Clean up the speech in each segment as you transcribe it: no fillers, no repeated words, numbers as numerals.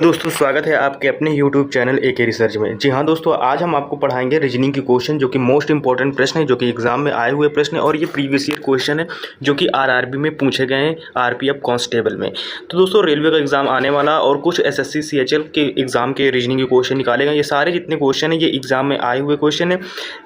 दोस्तों स्वागत है आपके अपने YouTube चैनल एके रिसर्च में। जी हाँ दोस्तों, आज हम आपको पढ़ाएंगे रीजनिंग की क्वेश्चन जो कि मोस्ट इंपॉर्टेंट प्रश्न है, जो कि एग्जाम में आए हुए प्रश्न है और ये प्रीवियस ईयर क्वेश्चन है जो कि आरआरबी में पूछे गए हैं, आरपीएफ कांस्टेबल में। तो दोस्तों रेलवे का एग्जाम आने वाला और कुछ एसएससी सीएचएल के एग्जाम के रीजनिंग के क्वेश्चन निकाले गए। ये सारे जितने क्वेश्चन है ये एग्जाम में आए हुए क्वेश्चन है।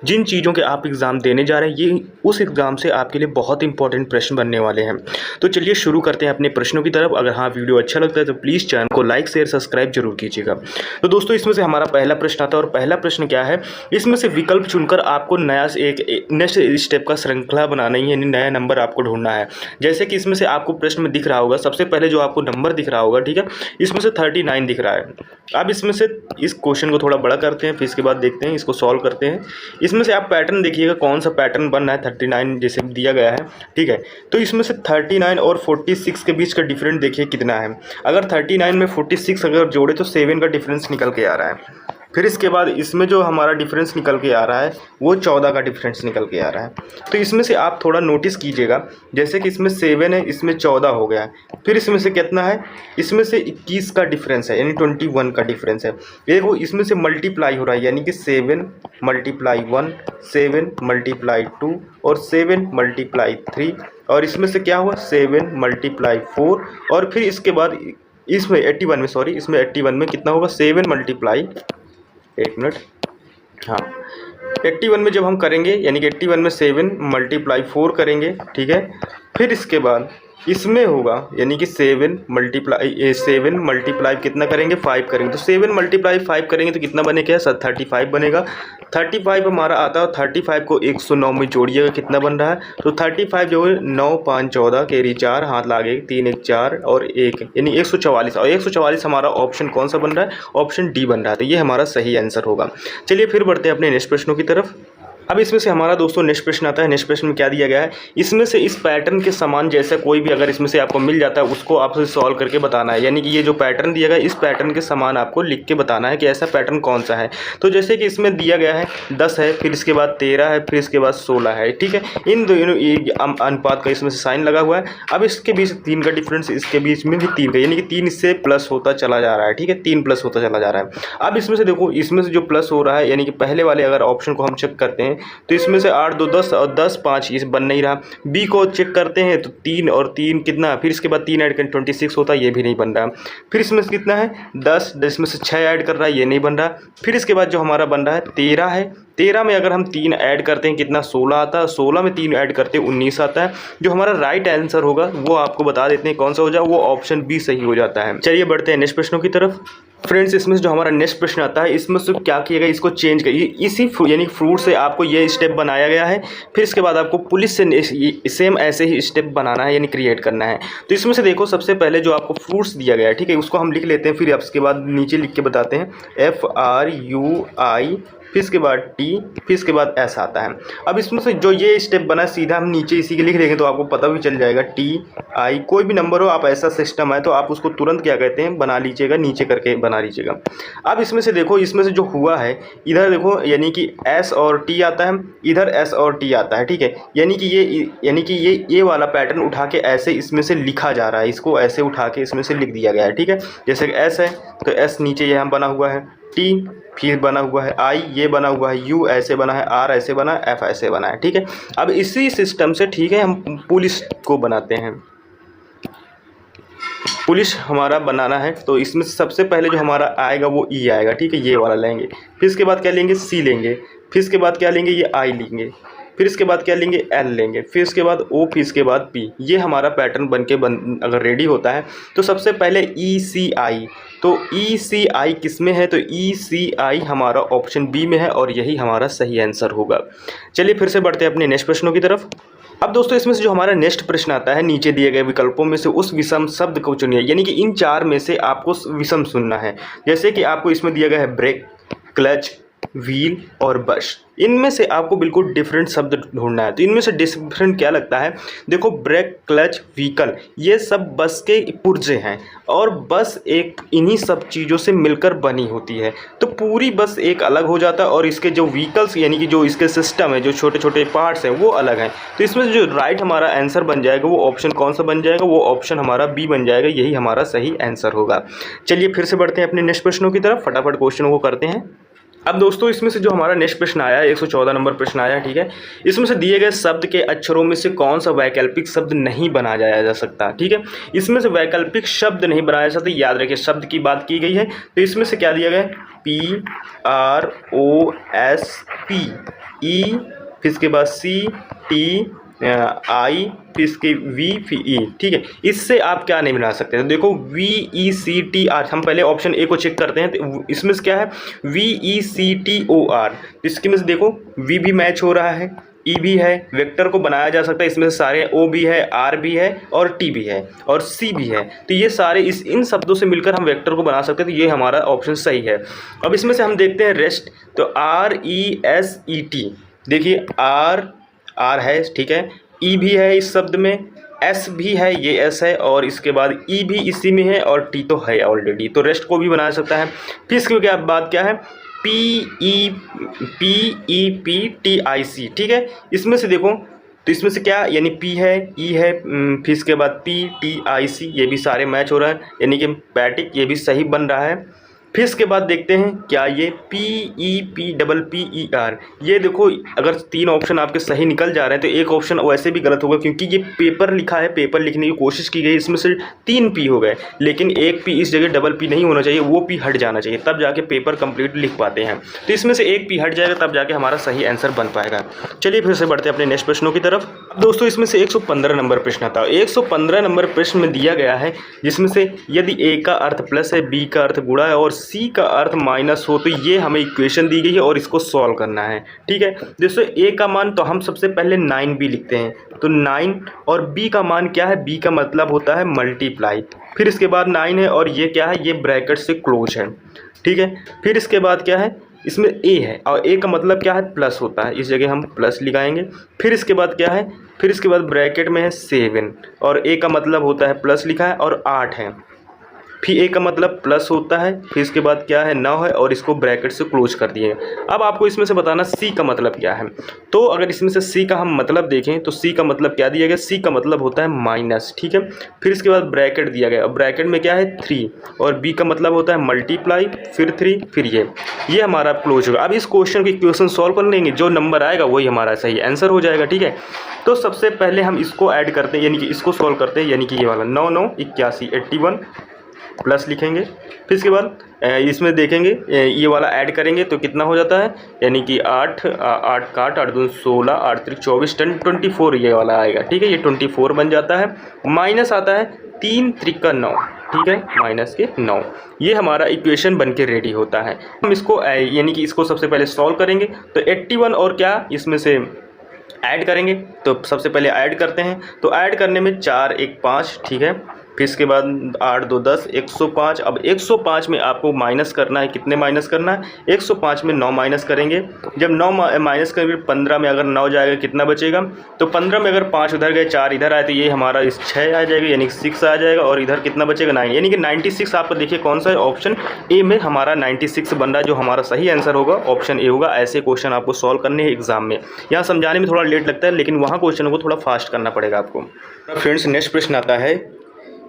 जिन चीज़ों के आप एग्जाम देने जा रहे हैं ये उस एग्जाम से आपके लिए बहुत इंपॉर्टेंट प्रश्न बनने वाले हैं। तो चलिए शुरू करते हैं अपने प्रश्नों की तरफ। अगर हाँ वीडियो अच्छा लगता है तो प्लीज़ चैनल को लाइक शेयर सब्सक्राइब जरूर कीजिएगा। तो दोस्तों इसमें से हमारा पहला प्रश्न आता है और पहला प्रश्न क्या है, इसमें से विकल्प चुनकर आपको नया एक नेक्स्ट स्टेप का श्रृंखला बनाना है, यानी नया नंबर आपको ढूंढना है। जैसे कि इसमें से आपको प्रश्न में दिख रहा होगा, सबसे पहले जो आपको नंबर दिख रहा होगा, ठीक है, इसमें से 39 दिख रहा है। अब इसमें से इस क्वेश्चन को थोड़ा बड़ा करते हैं, फिर इसके बाद देखते हैं, इसको सॉल्व करते हैं। इसमें से आप पैटर्न देखिएगा कौन सा पैटर्न बन रहा है। 39 जैसे दिया गया है, ठीक है, तो इसमें से 39 और 46 के बीच का डिफरेंस देखिए कितना है। अगर 39 में 46 अगर जोड़े तो 7 का डिफरेंस निकल के आ रहा है। फिर इसके बाद इसमें जो हमारा डिफरेंस निकल के आ रहा है वो 14 का डिफरेंस निकल के आ रहा है। तो इसमें से आप थोड़ा नोटिस कीजिएगा, जैसे कि इसमें 7 है, इसमें 14 हो गया। फिर इसमें से कितना है, इसमें से 21 का डिफरेंस है, यानी 21 का डिफरेंस है। देखो इसमें से मल्टीप्लाई हो रहा है, यानी कि 7 मल्टीप्लाई 1, 7 मल्टीप्लाई 2 और 7 मल्टीप्लाई 3, और इसमें से क्या हुआ 7 मल्टीप्लाई 4, और फिर इसके बाद इसमें 81 में, सॉरी, इसमें 81 में कितना होगा 7 मल्टीप्लाई, एक मिनट, हाँ, 81 में जब हम करेंगे यानी कि 81 में 7 मल्टीप्लाई 4 करेंगे, ठीक है। फिर इसके बाद इसमें होगा यानी कि 7 मल्टीप्लाई कितना करेंगे 5 करेंगे, तो 7 मल्टीप्लाई 5 करेंगे तो कितना बनेगा 35 बनेगा। 35 हमारा आता है, 35 को 109 में जोड़िएगा कितना बन रहा है, तो 35 जो है 9 5 14 केरी 4 हाथ लागे 3 1 4 और 1 यानी 144, और 144 हमारा ऑप्शन कौन सा बन रहा है, ऑप्शन डी बन रहा है। तो ये हमारा सही आंसर होगा। चलिए फिर बढ़ते हैं अपने नेक्स्ट प्रश्नों की तरफ। अब इसमें से हमारा दोस्तों नेक्स्ट प्रश्न आता है। नेक्स्ट प्रश्न में क्या दिया गया है, इसमें से इस पैटर्न के समान जैसा कोई भी अगर इसमें से आपको मिल जाता है उसको आपसे सॉल्व करके बताना है। यानी कि ये जो पैटर्न दिया गया है इस पैटर्न के समान आपको लिख के बताना है कि ऐसा पैटर्न कौन सा है। तो जैसे कि इसमें दिया गया है 10 है, फिर इसके बाद 13 है, फिर इसके बाद 16 है, ठीक है। इन दोनों अनुपात का इसमें से साइन लगा हुआ है। अब इसके बीच 3 का डिफरेंस, इसके बीच में भी 3 का, यानी कि 3 इससे प्लस होता चला जा रहा है, ठीक है, 3 प्लस होता चला जा रहा है। अब इसमें से देखो, इसमें से जो प्लस हो रहा है यानी कि पहले वाले अगर ऑप्शन को हम चेक करते हैं तो इसमें से 8 2 10 और 10 5 इस बन नहीं रहा। बी को चेक करते हैं तो 3 और 3 कितना, फिर इसके बाद 3 ऐड करें 26 होता है, ये भी नहीं बन रहा। फिर इसमें से कितना है 10, इसमें से 6 ऐड कर रहा है, ये नहीं बन रहा। फिर इसके बाद जो हमारा बन रहा है 13 है, 13 में अगर हम 3 ऐड करते हैं कितना 16 आता है, 16 में 3 ऐड करते हैं 19 आता है। जो हमारा राइट आंसर होगा वो आपको बता देते हैं कौन सा हो जाए, वो ऑप्शन बी सही हो जाता है। चलिए बढ़ते हैं नेक्स्ट प्रश्नों की तरफ। फ्रेंड्स इसमें जो हमारा नेक्स्ट प्रश्न आता है इसमें से क्या किया गया, इसको चेंज करिए। इसी यानी फ्रूट से आपको ये स्टेप बनाया गया है, फिर इसके बाद आपको पुलिस से सेम ऐसे ही स्टेप बनाना है यानी क्रिएट करना है। तो इसमें से देखो सबसे पहले जो आपको फ्रूट्स दिया गया है, ठीक है, उसको हम लिख लेते हैं, फिर उसके बाद नीचे लिख के बताते हैं FRUI, फिर इसके बाद T, फिर इसके बाद S आता है। अब इसमें से जो ये स्टेप बना सीधा हम नीचे इसी के लिख देंगे तो आपको पता भी चल जाएगा। TI कोई भी नंबर हो, आप ऐसा सिस्टम है तो आप उसको तुरंत क्या कहते हैं बना लीजिएगा, नीचे करके बना लीजिएगा। अब इसमें से देखो, इसमें से जो हुआ है इधर देखो यानी कि S और T आता है, इधर S और T आता है, ठीक है, यानी कि ये वाला पैटर्न उठा के ऐसे इसमें से लिखा जा रहा है, इसको ऐसे उठा के इसमें से लिख दिया गया है, ठीक है। जैसे कि S है तो S नीचे यहाँ बना हुआ है, T फिर बना हुआ है, I ये बना हुआ है, U ऐसे बना है, R ऐसे बना है, F ऐसे बना है, ठीक है। अब इसी सिस्टम से, ठीक है, हम पुलिस को बनाते हैं। पुलिस हमारा बनाना है तो इसमें सबसे पहले जो हमारा आएगा वो E आएगा, ठीक है, ये वाला लेंगे। फिर इसके बाद क्या लेंगे C लेंगे, फिर इसके बाद क्या लेंगे ये I लेंगे, फिर इसके बाद क्या लेंगे L लेंगे, फिर इसके बाद O, फिर इसके बाद P। ये हमारा पैटर्न अगर रेडी होता है तो सबसे पहले ECI, तो ECI किस में है, तो ECI हमारा ऑप्शन बी में है और यही हमारा सही आंसर होगा। चलिए फिर से बढ़ते हैं अपने नेक्स्ट प्रश्नों की तरफ। अब दोस्तों इसमें से जो हमारा नेक्स्ट प्रश्न आता है, नीचे दिए गए विकल्पों में से उस विषम शब्द को चुनिए, यानी कि इन 4 में से आपको विषम चुनना है। जैसे कि आपको इसमें दिया गया है ब्रेक, क्लच, व्हील और बस। इनमें से आपको बिल्कुल डिफरेंट शब्द ढूंढना है। तो इनमें से डिफरेंट क्या लगता है, देखो ब्रेक, क्लच, व्हीकल, ये सब बस के पुर्जे हैं और बस एक इन्हीं सब चीज़ों से मिलकर बनी होती है। तो पूरी बस एक अलग हो जाता है और इसके जो व्हीकल्स यानी कि जो इसके सिस्टम है, जो छोटे छोटे पार्ट्स हैं वो अलग हैं। तो इसमें जो राइट हमारा आंसर बन जाएगा वो ऑप्शन कौन सा बन जाएगा, वो ऑप्शन हमारा बी बन जाएगा। यही हमारा सही आंसर होगा। चलिए फिर से बढ़ते हैं अपने नेक्स्ट प्रश्नों की तरफ, फटाफट क्वेश्चनों को करते हैं। अब दोस्तों इसमें से जो हमारा नेक्स्ट प्रश्न आया है 114 नंबर प्रश्न आया है, ठीक है। इसमें से दिए गए शब्द के अक्षरों में से कौन सा वैकल्पिक शब्द नहीं बनाया जा सकता, ठीक है। इसमें से वैकल्पिक शब्द नहीं बनाया जा सकता, याद रखिए शब्द की बात की गई है। तो इसमें से क्या दिया गया है, PROSP, E, फिर इसके बाद CTI, फिर इसके V, फिर E, ठीक है। इससे आप क्या नहीं बना सकते। तो देखो VECTR, हम पहले ऑप्शन ए को चेक करते हैं। तो इसमें से क्या है, VECTOR। इसके में से देखो V भी मैच हो रहा है, ई भी है, वेक्टर को बनाया जा सकता है। इसमें से सारे ओ भी है, आर भी है और टी भी है और सी भी है। तो ये सारे इन शब्दों से मिलकर हम वेक्टर को बना सकते हैं। तो ये हमारा ऑप्शन सही है। अब इसमें से हम देखते हैं रेस्ट। तो RESET, देखिए आर है, ठीक है, ई भी है इस शब्द में, एस भी है, ये एस है, और इसके बाद ई भी इसी में है और टी तो है ऑलरेडी। तो रेस्ट को भी बना सकता है। फिर इसकी क्या बात क्या है, PEPTIC, ठीक है। इसमें से देखो, तो इसमें से क्या, यानी P है, E है, फिर इसके बाद PTIC, ये भी सारे मैच हो रहा है, यानी कि पैटिक, ये भी सही बन रहा है। फिर इसके बाद देखते हैं क्या ये PEPPER, ये देखो अगर तीन ऑप्शन आपके सही निकल जा रहे हैं तो एक ऑप्शन वैसे भी गलत होगा, क्योंकि ये पेपर लिखा है, पेपर लिखने की कोशिश की गई, इसमें से 3 P हो गए, लेकिन एक P इस जगह डबल P नहीं होना चाहिए, वो P हट जाना चाहिए, तब जाके पेपर कंप्लीट लिख पाते हैं। तो इसमें से एक P हट जाएगा, तब जाके हमारा सही आंसर बन पाएगा। चलिए फिर से बढ़ते हैं अपने नेक्स्ट प्रश्नों की तरफ। दोस्तों इसमें से 115 नंबर प्रश्न था। 115 नंबर प्रश्न में दिया गया है, जिसमें से यदि A का अर्थ प्लस है, B का अर्थ गुणा है और C का अर्थ माइनस हो, तो ये हमें इक्वेशन दी गई है और इसको सॉल्व करना है, ठीक है। दोस्तों A का मान तो हम सबसे पहले 9B लिखते हैं, तो 9, और B का मान क्या है, B का मतलब होता है मल्टीप्लाई, फिर इसके बाद 9 है और ये क्या है, ये ब्रैकेट से क्लोज है, ठीक है। फिर इसके बाद क्या है, इसमें A है और A का मतलब क्या है, प्लस होता है, इस जगह हम प्लस लगाएंगे। फिर इसके बाद क्या है, फिर इसके बाद ब्रैकेट में है 7 और A का मतलब होता है प्लस लिखा है और 8 है, फिर A का मतलब प्लस होता है, फिर इसके बाद क्या है 9 है और इसको ब्रैकेट से क्लोज कर दिए। अब आपको इसमें से बताना C का मतलब क्या है। तो अगर इसमें से C का हम मतलब देखें तो C का मतलब क्या दिया गया, C का मतलब होता है माइनस, ठीक है। फिर इसके बाद ब्रैकेट दिया गया, ब्रैकेट में क्या है 3, और B का मतलब होता है मल्टीप्लाई, फिर 3, फिर ये हमारा क्लोज होगा। अब इस क्वेश्चन की इक्वेशन सॉल्व कर लेंगे, जो नंबर आएगा वही हमारा सही आंसर हो जाएगा, ठीक है। तो सबसे पहले हम इसको ऐड करते हैं, यानी कि इसको सॉल्व करते हैं, यानी कि ये वाला 9 9 81 81 प्लस लिखेंगे। फिर इसके बाद इसमें देखेंगे ये वाला ऐड करेंगे तो कितना हो जाता है, यानी कि 8 8 का 8 8 2 16 8 3 24 10 24 ये वाला आएगा, ठीक है। ये 24 बन जाता है। माइनस आता है 3 3 का 9, ठीक है, माइनस के 9। ये हमारा इक्वेशन बन के रेडी होता है। हम इसको यानी कि इसको सबसे पहले सॉल्व करेंगे, तो 81 और क्या इसमें से ऐड करेंगे। तो सबसे पहले ऐड करते हैं, तो ऐड करने में 4 1 5, ठीक है। फिर इसके बाद 8 2 10 105। अब 105 में आपको माइनस करना है, कितने माइनस करना है, 105 में 9 माइनस करेंगे। जब 9 माइनस करेंगे 15 में अगर 9 जाएगा कितना बचेगा, तो 15 में अगर 5 उधर गए 4 इधर आए तो ये हमारा इस 6 आ जाएगा, यानी कि 6 आ जाएगा, और इधर कितना बचेगा 9, यानी कि 96। आपको देखिए कौन सा है, ऑप्शन ए में हमारा 96 बन रहा है, जो हमारा सही आंसर होगा ऑप्शन ए होगा। ऐसे क्वेश्चन आपको सॉल्व करने हैं एग्जाम में। यहाँ समझाने में थोड़ा लेट लगता है, लेकिन वहाँ क्वेश्चन को थोड़ा फास्ट करना पड़ेगा आपको। फ्रेंड्स नेक्स्ट प्रश्न आता है,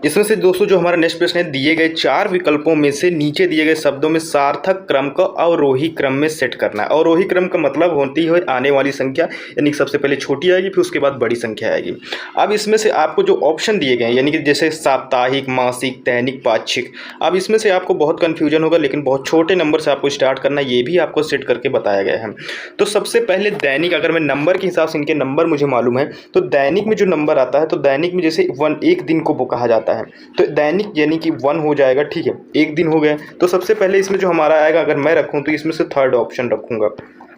इसमें से दोस्तों जो हमारा नेक्स्ट प्रश्न है, दिए गए 4 विकल्पों में से नीचे दिए गए शब्दों में सार्थक क्रम को अवरोही क्रम में सेट करना है। अवरोही क्रम का मतलब होती है आने वाली संख्या, यानी कि सबसे पहले छोटी आएगी फिर उसके बाद बड़ी संख्या आएगी। अब इसमें से आपको जो ऑप्शन दिए गए हैं, यानी कि जैसे साप्ताहिक, मासिक, दैनिक, पाक्षिक, अब इसमें से आपको बहुत कन्फ्यूजन होगा, लेकिन बहुत छोटे नंबर से आपको स्टार्ट करना, ये भी आपको सेट करके बताया गया है। तो सबसे पहले दैनिक, अगर मैं नंबर के हिसाब से इनके नंबर मुझे मालूम है, तो दैनिक में जो नंबर आता है, तो दैनिक में जैसे 1 एक दिन को वो कहा जाता है, तो दैनिक यानी कि 1 हो जाएगा, ठीक है, एक दिन हो गया। तो सबसे पहले इसमें जो हमारा आएगा, अगर मैं रखूं तो इसमें से थर्ड ऑप्शन रखूंगा।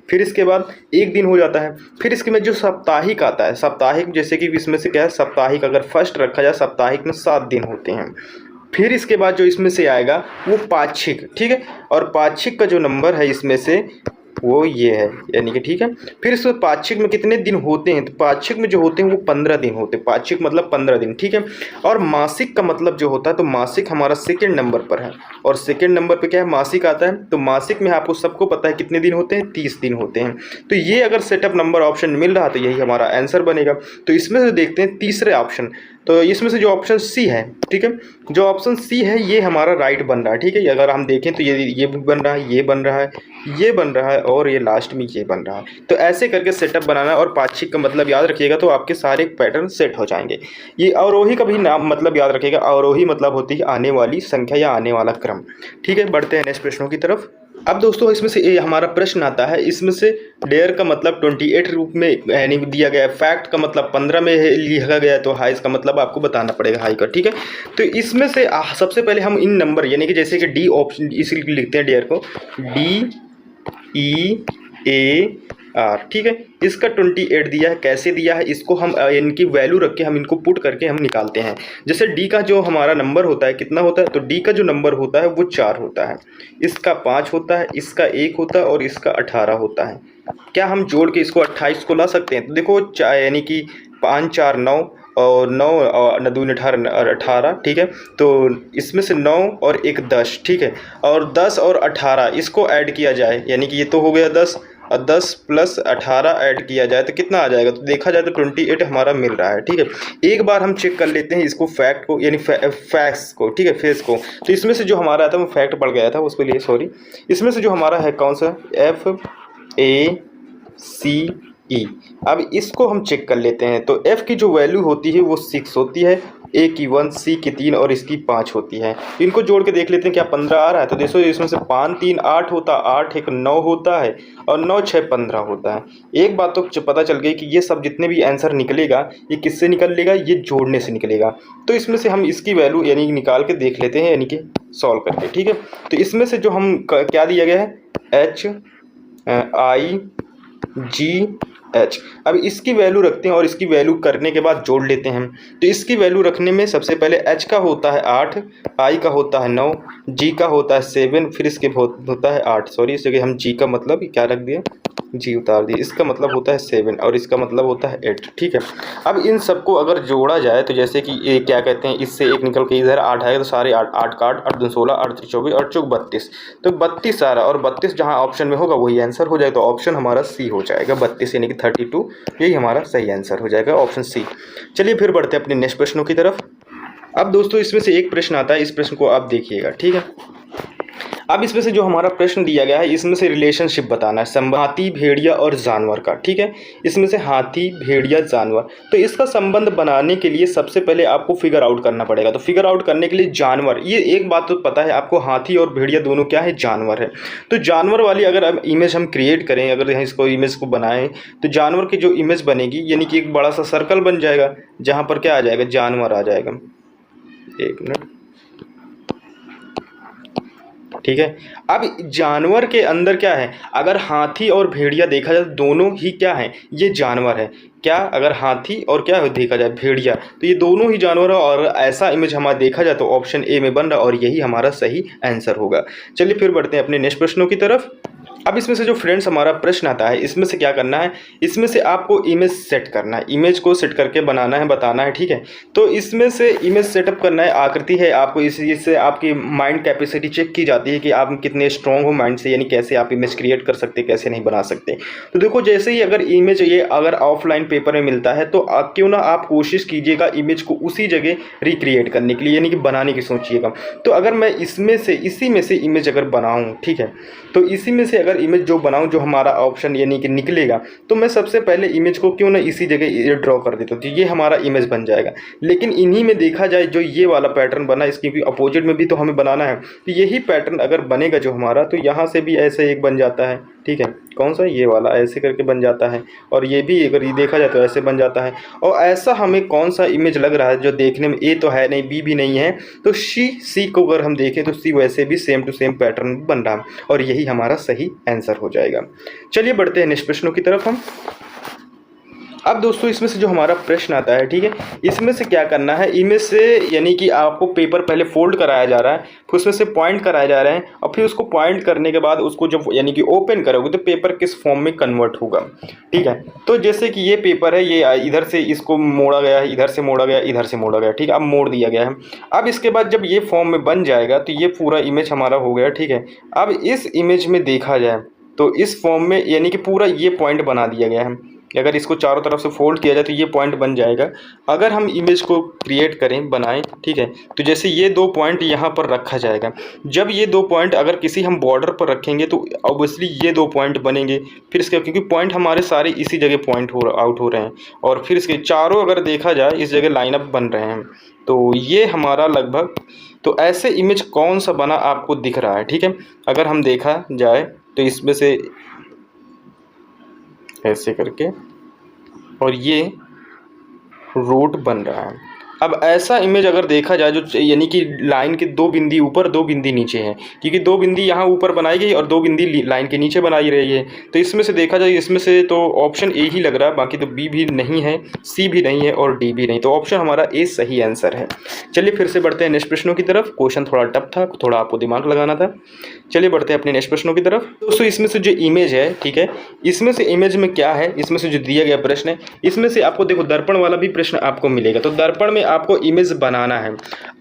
फिर इसके बाद एक दिन हो जाता है। फिर इसके में जो साप्ताहिक आता है, साप्ताहिक जैसे कि इसमें से क्या है, साप्ताहिक अगर फर्स्ट रखा जाए, साप्ताहिक में 7 दिन होते हैं। फिर इसके बाद जो इसमें से आएगा वो पाक्षिक, ठीक है, और पाक्षिक का जो नंबर है इसमें से वो ये है, यानी कि ठीक है। फिर इसमें पाक्षिक में कितने दिन होते हैं, तो पाक्षिक में जो होते हैं वो 15 दिन होते हैं, पाक्षिक मतलब 15 दिन, ठीक है। और मासिक का मतलब जो होता है, तो मासिक हमारा सेकंड नंबर पर है, और सेकंड नंबर पे क्या है, मासिक आता है। तो मासिक में आपको सबको पता है कितने दिन होते हैं, 30 दिन होते हैं। तो ये अगर सेटअप नंबर ऑप्शन मिल रहा तो यही हमारा आंसर बनेगा। तो इसमें से देखते हैं तीसरे ऑप्शन, तो इसमें से जो ऑप्शन सी है, ठीक है, जो ऑप्शन सी है ये हमारा राइट बन रहा है, ठीक है। अगर हम देखें तो ये भी बन रहा है, ये बन रहा है, ये बन रहा है, और ये लास्ट में ये बन रहा है। तो ऐसे करके सेटअप बनाना है, और पाक्षिक का मतलब याद रखिएगा तो आपके सारे पैटर्न सेट हो जाएंगे। ये अवरोही का भी नाम मतलब याद रखिएगा, अवरोही मतलब होती है आने वाली संख्या या आने वाला क्रम, ठीक है। बढ़ते हैं नेक्स्ट प्रश्नों की तरफ। अब दोस्तों इसमें से ये हमारा प्रश्न आता है, इसमें से डेयर का मतलब 28 रूप में यानी दिया गया है, फैक्ट का मतलब 15 में लिखा गया है, तो हाइज का मतलब आपको बताना पड़ेगा हाई का, ठीक है। तो इसमें से सबसे पहले हम इन नंबर यानी कि जैसे कि डी ऑप्शन इसीलिए लिखते हैं डेयर को DEAR, ठीक है। इसका 28 दिया है, कैसे दिया है इसको हम इनकी वैल्यू रख के हम इनको पुट करके हम निकालते हैं। जैसे डी का जो हमारा नंबर होता है कितना होता है, तो डी का जो नंबर होता है वो 4 होता है, इसका 5 होता है, इसका 1 होता है, और इसका 18 होता है। क्या हम जोड़ के इसको 28 को ला सकते हैं, तो देखो यानी कि 5 4 9 और 9 और 2 18, ठीक है। तो इसमें से 9 और 1 10, ठीक है, और 10 और 18 इसको ऐड किया जाए, यानी कि ये तो हो गया 10, और 10 प्लस 18 ऐड किया जाए तो कितना आ जाएगा, तो देखा जाए तो 28 हमारा मिल रहा है, ठीक है। एक बार हम चेक कर लेते हैं इसको फैक्ट को, यानी फैक्ट्स को, ठीक है, फेस को। तो इसमें से जो हमारा था वो फैक्ट पड़ गया था, उसके लिए सॉरी। इसमें से जो हमारा है कौन सा, FACE। अब इसको हम चेक कर लेते हैं। तो F की जो वैल्यू होती है वो 6 होती है, A की 1, C की 3 और इसकी 5 होती है। इनको जोड़ के देख लेते हैं क्या 15 आ रहा है, तो देखो इसमें से 5 3 8 होता है, 8 1 9 होता है, और 9 6 15 होता है। एक बात तो पता चल गई कि ये सब जितने भी आंसर निकलेगा ये किससे निकलेगा, ये जोड़ने से निकलेगा। तो इसमें से हम इसकी वैल्यू यानी निकाल के देख लेते हैं, यानी कि सॉल्व करके, ठीक है। तो इसमें से जो हम क्या दिया गया है, HIGH। अब इसकी वैल्यू रखते हैं और इसकी वैल्यू करने के बाद जोड़ लेते हैं। तो इसकी वैल्यू रखने में सबसे पहले H का होता है 8, I का होता है 9, G का होता है 7, फिर इसके होता है 8, सॉरी इस जगह हम G का मतलब क्या रख दिए, G उतार दिए, इसका मतलब होता है 7 और इसका मतलब होता है 8, ठीक है। अब इन सबको अगर जोड़ा जाए तो जैसे कि ये क्या कहते हैं, इससे एक निकल के इधर 8 आएगा, तो सारे 8 8 का 8 8 2 16 8 3 24 और 32, तो 32 आ रहा, और 32 जहाँ ऑप्शन में होगा वही आंसर हो जाएगा। तो ऑप्शन हमारा सी हो जाएगा, 32 यानी कि 32, यही हमारा सही आंसर हो जाएगा, ऑप्शन सी। चलिए फिर बढ़ते हैं अपने नेक्स्ट प्रश्नों की तरफ। अब दोस्तों इसमें से एक प्रश्न आता है, इस प्रश्न को आप देखिएगा, ठीक है। अब इसमें से जो हमारा प्रश्न दिया गया है इसमें से रिलेशनशिप बताना है हाथी भेड़िया और जानवर का, ठीक है। इसमें से हाथी भेड़िया जानवर, तो इसका संबंध बनाने के लिए सबसे पहले आपको फिगर आउट करना पड़ेगा। तो फिगर आउट करने के लिए जानवर, ये एक बात तो पता है आपको, हाथी और भेड़िया दोनों क्या है, जानवर है। तो जानवर वाली अगर इमेज हम क्रिएट करें, अगर इसको इमेज को बनाएं, तो जानवर की जो इमेज बनेगी यानी कि एक बड़ा सा सर्कल बन जाएगा जहाँ पर क्या आ जाएगा, जानवर आ जाएगा। एक मिनट, ठीक है। अब जानवर के अंदर क्या है, अगर हाथी और भेड़िया देखा जाए तो दोनों ही क्या है, ये जानवर है। क्या, अगर हाथी और क्या है देखा जाए भेड़िया, तो ये दोनों ही जानवर है, और ऐसा इमेज हमारा देखा जाए तो ऑप्शन ए में बन रहा है, और यही हमारा सही आंसर होगा। चलिए फिर बढ़ते हैं अपने नेक्स्ट प्रश्नों की तरफ। अब इसमें से जो फ्रेंड्स हमारा प्रश्न आता है, इसमें से क्या करना है, इसमें से आपको इमेज सेट करना है, इमेज को सेट करके बनाना है, बताना है, ठीक है। तो इसमें से इमेज सेटअप करना है, आकृति है, आपको इससे आपकी माइंड कैपेसिटी चेक की जाती है कि आप कितने स्ट्रॉन्ग हो माइंड से, यानी कैसे आप इमेज क्रिएट कर सकते, कैसे नहीं बना सकते। तो देखो जैसे ही अगर इमेज ये अगर ऑफलाइन पेपर में मिलता है तो क्यों ना आप कोशिश कीजिएगा इमेज को उसी जगह रिक्रिएट करने के लिए, यानी कि बनाने की सोचिएगा। तो अगर मैं इसमें से इसी में से इमेज अगर बनाऊँ, ठीक है, तो इसी में से अगर इमेज जो बनाऊं, जो हमारा ऑप्शन यानी कि निकलेगा, तो मैं सबसे पहले इमेज को क्यों ना इसी जगह ड्रॉ कर देता हूं, तो ये हमारा इमेज बन जाएगा। लेकिन इन्हीं में देखा जाए जो ये वाला पैटर्न बना, इसकी भी अपोजिट में भी तो हमें बनाना है, तो यही पैटर्न अगर बनेगा जो हमारा, तो यहाँ से भी ऐसे एक बन जाता है, ठीक है। कौन सा, ये वाला ऐसे करके बन जाता है, और ये भी अगर ये देखा जाए तो ऐसे बन जाता है। और ऐसा हमें कौन सा इमेज लग रहा है जो देखने में ए तो है नहीं, बी भी नहीं है, तो सी को अगर हम देखें तो सी वैसे भी सेम टू सेम पैटर्न बन रहा है, और यही हमारा सही आंसर हो जाएगा। चलिए बढ़ते हैं नेक्स्ट प्रश्नों की तरफ हम। अब दोस्तों इसमें से जो हमारा प्रश्न आता है, ठीक है, इसमें से क्या करना है, इमेज से यानी कि आपको पेपर पहले फोल्ड कराया जा रहा है, फिर उसमें से पॉइंट कराए जा रहे हैं, और फिर उसको पॉइंट करने के बाद उसको जब यानी कि ओपन करोगे तो पेपर किस फॉर्म में कन्वर्ट होगा। ठीक है, तो जैसे कि ये पेपर है, ये इधर से इसको मोड़ा गया है, इधर से मोड़ा गया, इधर से मोड़ा गया, ठीक है, अब मोड़ दिया गया है। अब इसके बाद जब ये फॉर्म में बन जाएगा तो ये पूरा इमेज हमारा हो गया। ठीक है, अब इस इमेज में देखा जाए तो इस फॉर्म में यानी कि पूरा ये पॉइंट बना दिया गया है। अगर इसको चारों तरफ से फोल्ड किया जाए तो ये पॉइंट बन जाएगा। अगर हम इमेज को क्रिएट करें, बनाएं, ठीक है, तो जैसे ये 2 पॉइंट यहाँ पर रखा जाएगा। जब ये 2 पॉइंट अगर किसी हम बॉर्डर पर रखेंगे तो ऑब्वियसली ये 2 पॉइंट बनेंगे। फिर इसके क्योंकि पॉइंट हमारे सारे इसी जगह पॉइंट आउट हो रहे हैं, और फिर इसके चारों अगर देखा जाए इस जगह लाइनअप बन रहे हैं। तो ये हमारा लगभग, तो ऐसे इमेज कौन सा बना आपको दिख रहा है। ठीक है, अगर हम देखा जाए तो इसमें से ऐसे करके और ये रोड बन रहा है। अब ऐसा इमेज अगर देखा जाए जो यानी कि लाइन के 2 बिंदी ऊपर 2 बिंदी नीचे हैं, क्योंकि 2 बिंदी यहाँ ऊपर बनाई गई और 2 बिंदी लाइन के नीचे बनाई रही है। तो इसमें से देखा जाए, इसमें से तो ऑप्शन ए ही लग रहा है, बाकी तो बी भी नहीं है, सी भी नहीं है और डी भी नहीं। तो ऑप्शन हमारा ए सही आंसर है। चलिए फिर से बढ़ते हैं नेक्स्ट प्रश्नों की तरफ। क्वेश्चन थोड़ा टफ था, थोड़ा आपको दिमाग लगाना था। चलिए बढ़ते हैं अपने नेक्स्ट प्रश्नों की तरफ। दोस्तों इसमें से जो इमेज है, ठीक है, इसमें से इमेज में क्या है, इसमें से जो दिया गया प्रश्न है, इसमें से आपको देखो दर्पण वाला भी प्रश्न आपको मिलेगा। तो दर्पण में आपको इमेज बनाना है।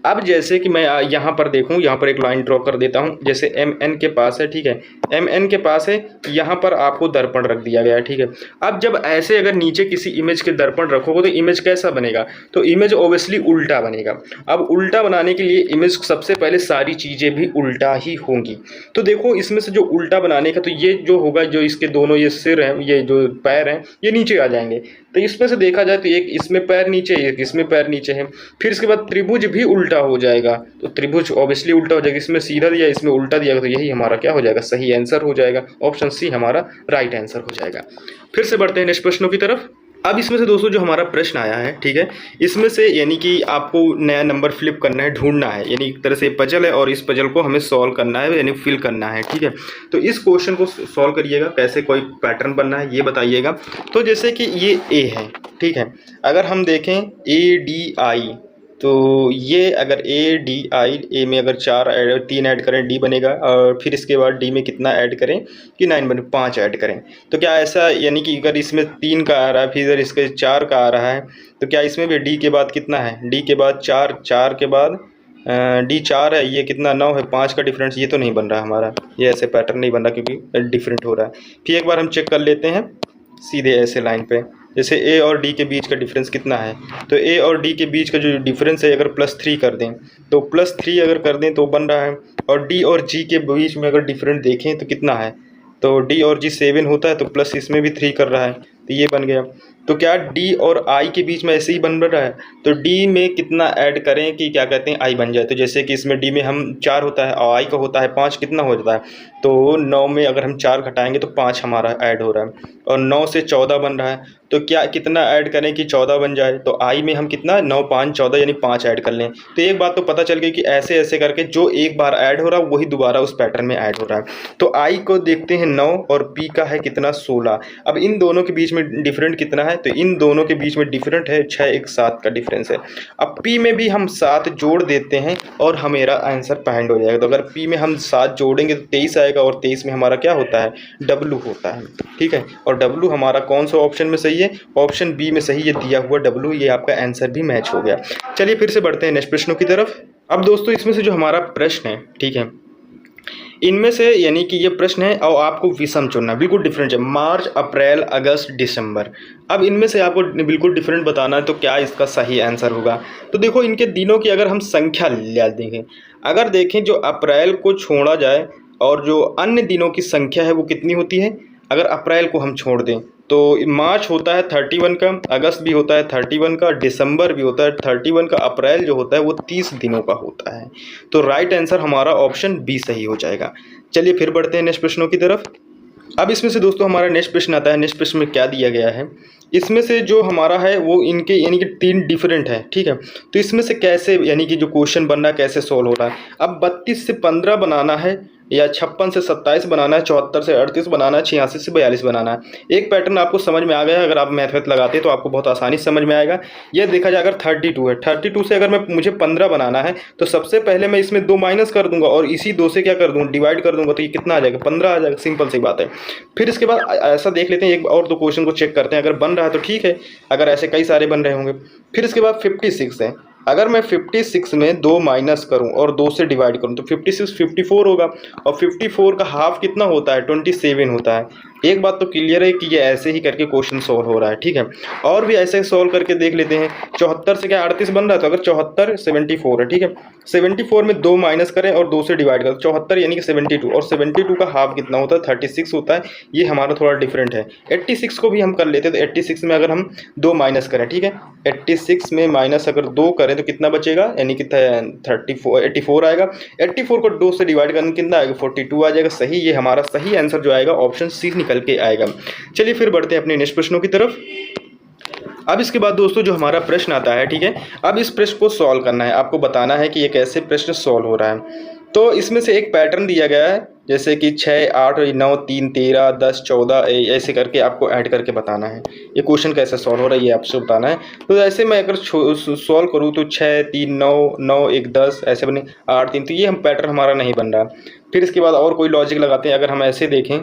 अब जैसे कि मैं यहाँ पर देखूँ, यहाँ पर एक लाइन ड्रॉ कर देता हूँ। जैसे MN के पास है, ठीक है, MN के पास है, यहाँ पर आपको दर्पण रख दिया गया है। ठीक है, अब जब ऐसे अगर नीचे किसी इमेज के दर्पण रखोगे तो इमेज कैसा बनेगा, तो इमेज ऑब्वियसली उल्टा बनेगा। अब उल्टा बनाने के लिए इमेज सबसे पहले सारी चीज़ें भी उल्टा ही होंगी। तो देखो इसमें से जो उल्टा बनाने का, तो ये जो होगा, जो इसके दोनों ये सिर हैं, ये जो पैर हैं, ये नीचे आ जाएंगे। तो इसमें से देखा जाए तो एक इसमें पैर नीचे, एक इसमें पैर नीचे है। फिर इसके बाद त्रिभुज भी उल्टा हो जाएगा, तो त्रिभुज ऑब्वियसली उल्टा हो जाएगा। इसमें सीधा दिया, इसमें उल्टा दिया, तो यही हमारा क्या हो जाएगा, सही आंसर हो जाएगा। ऑप्शन सी हमारा राइट आंसर हो जाएगा। फिर से बढ़ते हैं नेक्स्ट प्रश्नों की तरफ। अब इसमें से दोस्तों जो हमारा प्रश्न आया है, ठीक है, इसमें से यानी कि आपको नया नंबर फ्लिप करना है, ढूंढना है, यानी एक तरह से पजल है और इस पजल को हमें सॉल्व करना है, यानी फिल करना है। ठीक है, तो इस क्वेश्चन को सॉल्व करिएगा, कैसे कोई पैटर्न बनना है ये बताइएगा। तो जैसे कि ये ए है, ठीक है, अगर हम देखें ADI, तो ये अगर ADI, ए में अगर 3 ऐड करें डी बनेगा, और फिर इसके बाद डी में कितना ऐड करें कि 9 बने, 5 ऐड करें। तो क्या ऐसा, यानी कि अगर इसमें 3 का आ रहा है, फिर इधर इसके 4 का आ रहा है, तो क्या इसमें भी डी के बाद कितना है, डी के बाद 4, 4 के बाद डी 4 है, ये कितना 9 है, 5 का डिफरेंस, ये तो नहीं बन रहा हमारा, ये ऐसे पैटर्न नहीं बन रहा क्योंकि डिफरेंट हो रहा है। फिर एक बार हम चेक कर लेते हैं सीधे ऐसे लाइन पे, जैसे ए और डी के बीच का डिफरेंस कितना है, तो ए और डी के बीच का जो डिफरेंस है अगर +3 कर दें, तो +3 अगर कर दें तो बन रहा है। और डी और जी के बीच में अगर डिफरेंस देखें तो कितना है, तो डी और जी 7 होता है, तो प्लस इसमें भी 3 कर रहा है, तो ये बन गया। तो क्या डी और आई के बीच में ऐसे ही बन रहा है, तो डी में कितना ऐड करें कि क्या कहते हैं आई बन जाए। तो जैसे कि इसमें डी में हम 4 होता है और आई का होता है 5, कितना हो जाता है, तो 9 में अगर हम 4 घटाएंगे तो 5 हमारा ऐड हो रहा है, और 9 से 14 बन रहा है। तो क्या कितना ऐड करें कि 14 बन जाए, तो आई में हम कितना 9 5 14 यानी 5 ऐड कर लें। तो एक बात तो पता चल गई कि ऐसे ऐसे करके जो एक बार ऐड हो रहा है वही दोबारा उस पैटर्न में ऐड हो रहा है। तो आई को देखते हैं 9 और पी का है कितना 16। अब इन दोनों के बीच में डिफरेंट कितना है, तो इन दोनों के बीच में डिफरेंट है 6 1 7 का डिफरेंस है। अब पी में भी हम 7 जोड़ देते हैं और हमारा आंसर फाइंड हो जाएगा। तो अगर पी में हम 7 जोड़ेंगे तो 23 आएगा, और 23 में हमारा क्या होता है, W होता है। ठीक है, और W हमारा कौन सा ऑप्शन में सही है, ऑप्शन बी में सही है, दिया हुआ W, ये आपका आंसर भी मैच हो गया। चलिए फिर से बढ़ते हैं नेक्स्ट प्रश्नों की तरफ। अब दोस्तों इसमें से जो हमारा प्रश्न है, ठीक है, इनमें से यानी कि ये प्रश्न है और आपको विषम चुनना, बिल्कुल डिफरेंट है, मार्च अप्रैल अगस्त दिसंबर। अब इनमें से आपको बिल्कुल डिफरेंट बताना है, तो क्या इसका सही आंसर होगा। तो देखो इनके दिनों की अगर हम संख्या ले देखें, अगर देखें जो अप्रैल को छोड़ा जाए और जो अन्य दिनों की संख्या है वो कितनी होती है, अगर अप्रैल को हम छोड़ दें तो मार्च होता है 31 का, अगस्त भी होता है 31 का, दिसंबर भी होता है 31 का, अप्रैल जो होता है वो 30 दिनों का होता है। तो राइट आंसर हमारा ऑप्शन बी सही हो जाएगा। चलिए फिर बढ़ते हैं नेक्स्ट प्रश्नों की तरफ। अब इसमें से दोस्तों हमारा नेक्स्ट प्रश्न आता है, नेक्स्ट प्रश्न में क्या दिया गया है, इसमें से जो हमारा है वो इनके यानी कि 3 डिफरेंट है। ठीक है, तो इसमें से कैसे यानी कि जो क्वेश्चन बन रहा है कैसे सॉल्व हो रहा है। अब 32 से 15 बनाना है, या 56 से 27 बनाना है, 74 से 38 बनाना है, 86 से 42 बनाना है। एक पैटर्न आपको समझ में आ गया है। अगर आप मैथ लगाते हैं तो आपको बहुत आसानी से समझ में आएगा। ये देखा जाए अगर 32 है, 32 से अगर मुझे 15 बनाना है तो सबसे पहले मैं इसमें 2 माइनस कर दूंगा और इसी 2 से क्या कर दूंगा, डिवाइड कर दूंगा, तो ये कितना आ जाएगा, 15 आ जाएगा। सिंपल सी बात है। फिर इसके बाद ऐसा देख लेते हैं, एक और 2 क्वेश्चन को चेक करते हैं। अगर बन रहा है तो ठीक है, अगर ऐसे कई सारे बन रहे होंगे। फिर इसके बाद 56 है। अगर मैं 56 में 2 माइनस करूं और 2 से डिवाइड करूं तो 56 54 होगा, और 54 का हाफ कितना होता है, 27 होता है। एक बात तो क्लियर है कि ये ऐसे ही करके क्वेश्चन सॉल्व हो रहा है, ठीक है। और भी ऐसे सॉल्व करके देख लेते हैं। 74 से क्या 38 बन रहा है, तो अगर 74 74 है, ठीक है। 74 में 2 माइनस करें और 2 से डिवाइड करें, 74 यानी कि 72, और 72 का हाफ कितना होता है, 36 होता है। ये हमारा थोड़ा डिफरेंट है। 86 को भी हम कर लेते हैं, तो 86 में अगर हम 2 माइनस करें, ठीक है, 86 में माइनस अगर 2 करें तो कितना बचेगा, यानी कि 84 आएगा। 84 को 2 से डिवाइड करने कितना आएगा, 42 आ जाएगा। सही, ये हमारा सही आंसर जो आएगा ऑप्शन सी निकल के आएगा। चलिए फिर बढ़ते हैं अपने नेक्स्ट प्रश्नों की तरफ। अब इसके बाद दोस्तों जो हमारा प्रश्न आता है, ठीक है, अब इस प्रश्न को सॉल्व करना है। आपको बताना है कि ये कैसे प्रश्न सॉल्व हो रहा है। तो इसमें से एक पैटर्न दिया गया है, जैसे कि 6 8 9 3 13 10 14 ऐसे करके आपको ऐड करके बताना है। ये क्वेश्चन कैसे सॉल्व हो रहा है ये आपसे बताना है। तो ऐसे मैं अगर सॉल्व करूँ तो 6 3 9 9 1 10 ऐसे बने, 8 3, तो ये हम पैटर्न हमारा नहीं बन रहा। फिर इसके बाद और कोई लॉजिक लगाते हैं। अगर हम ऐसे देखें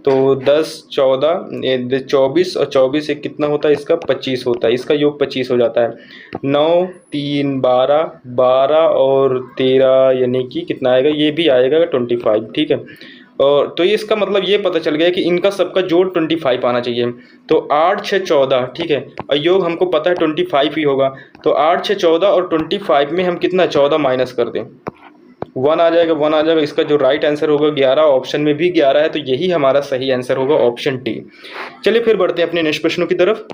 तो 10 14 24 और 24 से कितना होता है, इसका 25 होता है, इसका योग 25 हो जाता है। 9 3 12 12 और 13 यानी कि कितना आएगा, ये भी आएगा 25, ठीक है। और तो इसका मतलब ये पता चल गया कि इनका सबका जोड़ 25 आना चाहिए। तो 8 6 14, ठीक है, और योग हमको पता है 25 ही होगा। तो 8 6 14 और 25 में हम कितना 14 माइनस कर दें, 1 आ जाएगा, 1 आ जाएगा। इसका जो राइट आंसर होगा 11, ऑप्शन में भी 11 है, तो यही हमारा सही आंसर होगा, ऑप्शन डी। चलिए फिर बढ़ते हैं अपने नेक्स्ट प्रश्नों की तरफ।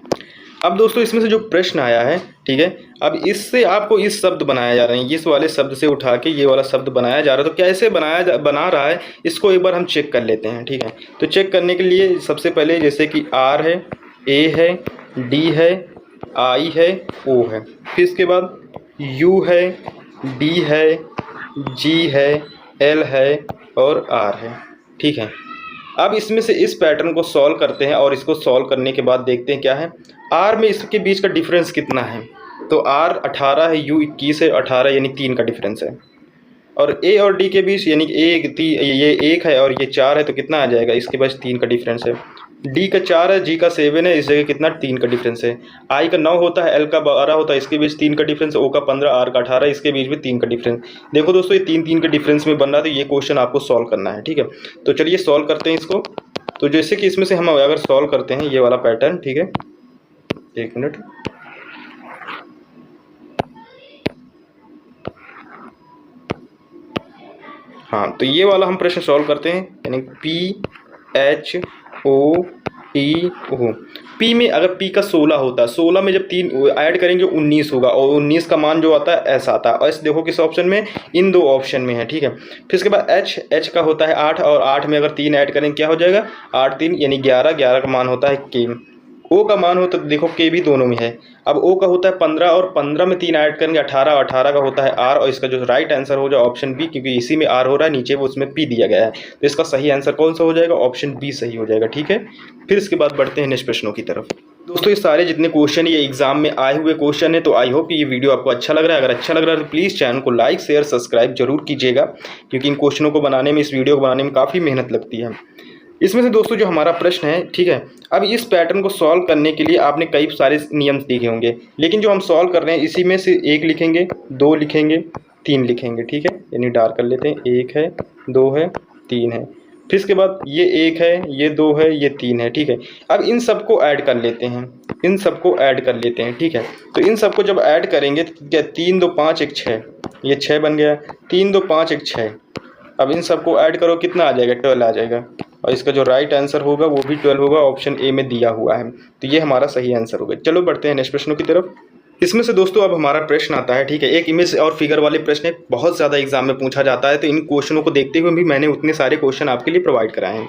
अब दोस्तों इसमें से जो प्रश्न आया है, ठीक है, अब इससे आपको इस शब्द बनाया जा रहा है, इस वाले शब्द से उठा के ये वाला शब्द बनाया जा रहा है। तो कैसे बना रहा है इसको एक बार हम चेक कर लेते हैं, ठीक है। तो चेक करने के लिए सबसे पहले जैसे कि आर है, ए है, डी है, आई है, ओ है, फिर इसके बाद यू है, डी है, जी है, एल है और आर है, ठीक है। अब इसमें से इस पैटर्न को सॉल्व करते हैं और इसको सॉल्व करने के बाद देखते हैं क्या है, आर में इसके बीच का डिफरेंस कितना है। तो आर 18 है, यू 21 है, 18 यानी 3 का डिफरेंस है। और ए और डी के बीच यानी कि ये 1 है और ये 4 है, तो कितना आ जाएगा, इसके पास 3 का डिफरेंस है। डी का 4 है, जी का 7 है, इस जगह कितना 3 का डिफरेंस है। आई का 9 होता है, एल का 12 होता है, इसके बीच 3 का डिफरेंस, ओ का 15, आर का 18, इसके बीच में 3 का डिफरेंस। देखो दोस्तों ये 3 के डिफरेंस में बन रहा था। ये क्वेश्चन आपको सॉल्व करना है, ठीक है। तो चलिए सॉल्व करते हैं इसको। तो जैसे कि इसमें से हम अगर सॉल्व करते हैं ये वाला पैटर्न, ठीक है, 1 मिनट। हाँ, तो ये वाला हम प्रश्न सॉल्व करते हैं, यानी PHOEO। पी में अगर पी का 16 होता है, 16 में जब 3 ऐड करेंगे 19 होगा, और 19 का मान जो आता है ऐसा आता है। और देखो किस ऑप्शन में, इन 2 ऑप्शन में है, ठीक है। फिर इसके बाद एच का होता है 8, और 8 में अगर 3 ऐड करेंगे क्या हो जाएगा, 8 3 यानी 11, 11 का मान होता है के। ओ का मान होता है, देखो के भी दोनों में है। अब ओ का होता है 15, और 15 में 3 ऐड करेंगे 18, 18 का होता है आर, और इसका जो राइट आंसर हो जाए ऑप्शन बी, क्योंकि इसी में आर हो रहा है, नीचे वो उसमें पी दिया गया है। तो इसका सही आंसर कौन सा हो जाएगा, ऑप्शन बी सही हो जाएगा, ठीक है। फिर इसके बाद बढ़ते हैं नेक्स्ट प्रश्नों की तरफ। दोस्तों ये सारे जितने क्वेश्चन ये एग्जाम में आए हुए क्वेश्चन है। तो आई होप कि ये वीडियो आपको अच्छा लग रहा है। अगर अच्छा लग रहा है तो प्लीज़ चैनल को लाइक शेयर सब्सक्राइब जरूर कीजिएगा, क्योंकि इन क्वेश्चनों को बनाने में, इस वीडियो को बनाने में काफ़ी मेहनत लगती है। इसमें से दोस्तों जो हमारा प्रश्न है, ठीक है, अब इस पैटर्न को सॉल्व करने के लिए आपने कई सारे नियम सीखे होंगे, लेकिन जो हम सॉल्व कर रहे हैं इसी में से 1 लिखेंगे, 2 लिखेंगे, 3 लिखेंगे, ठीक है, यानी डार्क कर लेते हैं। 1 है, 2 है, 3 है। फिर इसके बाद ये 1 है, ये 2 है, ये 3 है, ठीक है। अब इन सबको ऐड कर लेते हैं, इन सबको ऐड कर लेते हैं, ठीक है। तो इन सबको जब ऐड करेंगे तो क्या 3 2 5 1 6, ये 6 बन गया। 3 2 5 1 6। अब इन सबको ऐड करो, कितना आ जाएगा, 12 आ जाएगा। और इसका जो राइट आंसर होगा वो भी 12 होगा, ऑप्शन ए में दिया हुआ है। तो ये हमारा सही आंसर होगा। चलो बढ़ते हैं नेक्स्ट प्रश्नों की तरफ। इसमें से दोस्तों अब हमारा प्रश्न आता है, ठीक है। एक इमेज और फिगर वाले प्रश्न बहुत ज़्यादा एग्जाम में पूछा जाता है, तो इन क्वेश्चनों को देखते हुए भी मैंने उतने सारे क्वेश्चन आपके लिए प्रोवाइड कराए हैं।